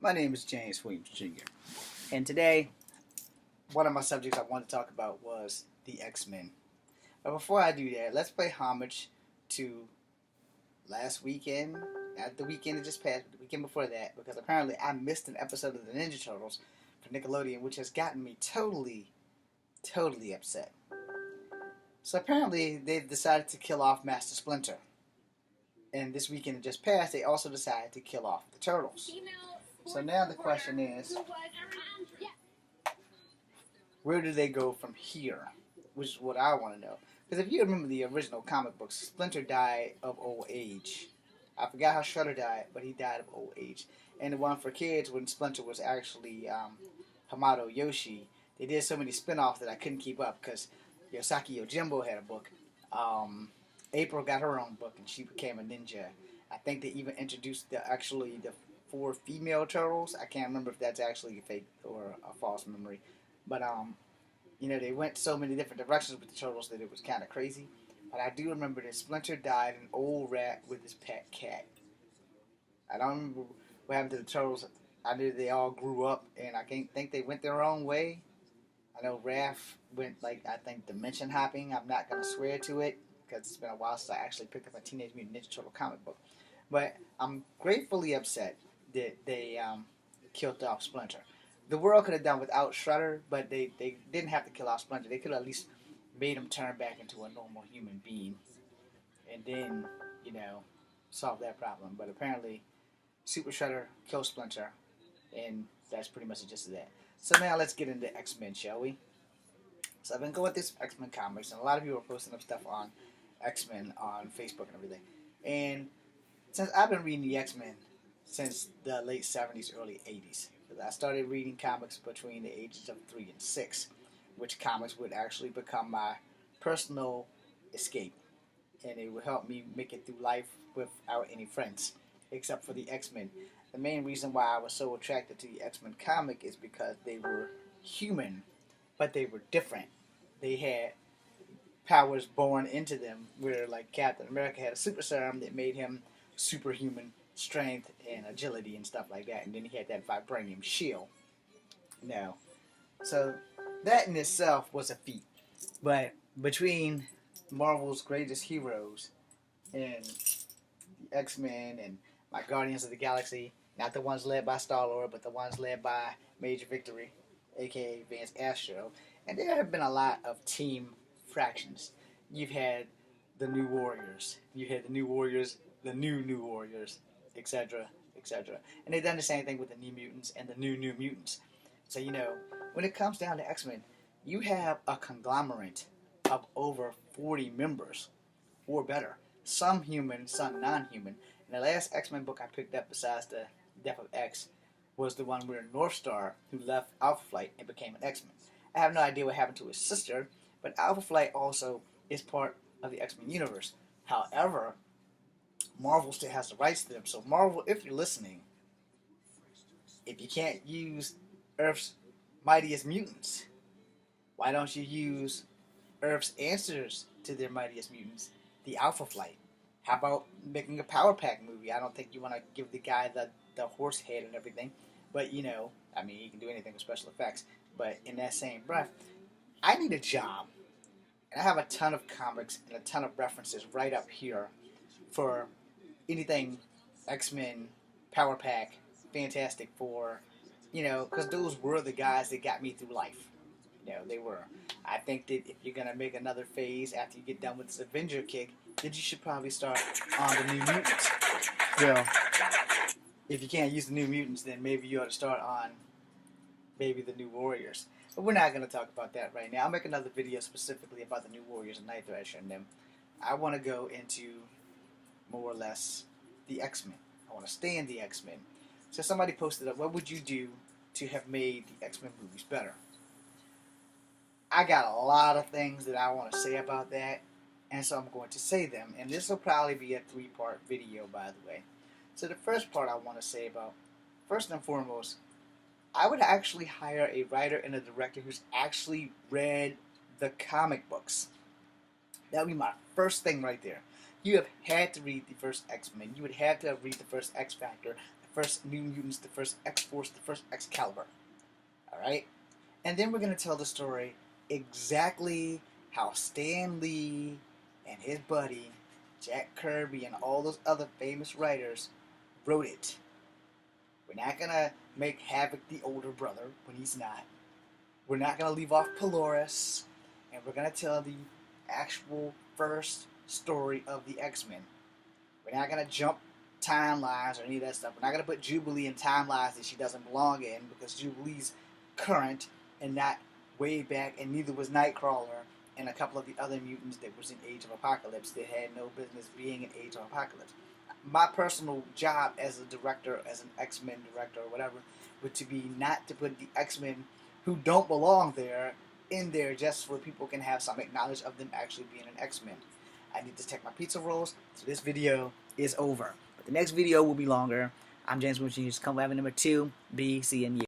My name is James Williams Jr. And today, one of my subjects I wanted to talk about was the X-Men. But before I do that, let's pay homage to last weekend, not the weekend that just passed, but the weekend before that, because apparently I missed an episode of the Ninja Turtles for Nickelodeon, which has gotten me totally upset. So apparently they've decided to kill off Master Splinter. And this weekend that just passed, they also decided to kill off the Turtles. So now the question is, where do they go from here? Which is what I want to know. Because if you remember the original comic books, Splinter died of old age. I forgot how Shredder died, but he died of old age. And the one for kids, when Splinter was actually Hamato Yoshi, they did so many spin-offs that I couldn't keep up because Yosaki Yojimbo had a book. April got her own book, and she became a ninja. I think they even introduced the 4 female turtles. I can't remember if that's actually a fake or a false memory. But, they went so many different directions with the turtles that it was kind of crazy. But I do remember that Splinter died an old rat with his pet cat. I don't remember what happened to the turtles. I knew they all grew up, and I think they went their own way. I know Raph went, dimension hopping. I'm not going to swear to it, because it's been a while since I actually picked up a Teenage Mutant Ninja Turtle comic book. But I'm gratefully upset that they killed off Splinter. The world could have done without Shredder, but they didn't have to kill off Splinter. They could have at least made him turn back into a normal human being. And then, solve that problem. But apparently, Super Shredder killed Splinter, and that's pretty much the gist of that. So now let's get into X-Men, shall we? So I've been going through some X-Men comics, and a lot of people are posting up stuff on X-Men on Facebook and everything. And since I've been reading the X-Men since the late 70s, early 80s, I started reading comics between the ages of 3 and 6, which comics would actually become my personal escape. And it would help me make it through life without any friends, except for the X-Men. The main reason why I was so attracted to the X-Men comic is because they were human, but they were different. They had powers born into them, where like Captain America had a super serum that made him superhuman strength and agility and stuff like that, and then he had that vibranium shield. So that in itself was a feat. But between Marvel's greatest heroes and the X-Men and my Guardians of the Galaxy, not the ones led by Star-Lord, but the ones led by Major Victory, aka Vance Astro, and there have been a lot of team fractions. You've had the New Warriors, you had the New Warriors, the New Warriors, etc., etc. And they've done the same thing with the New Mutants and the New Mutants. So, when it comes down to X-Men, you have a conglomerate of over 40 members, or better. Some human, some non-human. And the last X-Men book I picked up, besides the Death of X, was the one where North Star, who left Alpha Flight and became an X-Men. I have no idea what happened to his sister, but Alpha Flight also is part of the X-Men universe. However, Marvel still has the rights to them. So Marvel, if you're listening, if you can't use Earth's mightiest mutants, why don't you use Earth's answers to their mightiest mutants, the Alpha Flight? How about making a Power Pack movie? I don't think you want to give the guy the horse head and everything, but he can do anything with special effects. But in that same breath, I need a job. And I have a ton of comics and a ton of references right up here for anything X-Men, Power Pack, Fantastic Four, because those were the guys that got me through life. They were. I think that if you're going to make another phase after you get done with this Avenger kick, then you should probably start on the New Mutants. If you can't use the New Mutants, then maybe you ought to start on maybe the New Warriors. But we're not going to talk about that right now. I'll make another video specifically about the New Warriors and Night Thrasher and them. I want to go into more or less the X-Men. I want to stay in the X-Men. So somebody posted up, what would you do to have made the X-Men movies better? I got a lot of things that I want to say about that, and so I'm going to say them. And this will probably be a 3-part video, by the way. So the first part I want to say about, first and foremost, I would actually hire a writer and a director who's actually read the comic books. That would be my first thing right there. You have had to read the first X-Men. You would have to read the first X Factor, the first New Mutants, the first X-Force, the first Excalibur. Alright? And then we're going to tell the story exactly how Stan Lee and his buddy, Jack Kirby, and all those other famous writers wrote it. We're not going to make Havoc the older brother when he's not. We're not going to leave off Polaris. And we're going to tell the actual first story of the X-Men. We're not going to jump timelines or any of that stuff. We're not going to put Jubilee in timelines that she doesn't belong in, because Jubilee's current and not way back, and neither was Nightcrawler and a couple of the other mutants that was in Age of Apocalypse that had no business being in Age of Apocalypse. My personal job as a director, as an X-Men director or whatever, would to be not to put the X-Men who don't belong there in there just so people can have some knowledge of them actually being an X-Men. I need to take my pizza rolls, so this video is over. But the next video will be longer. I'm James Mutant. Come back with number 2, B, C, and U.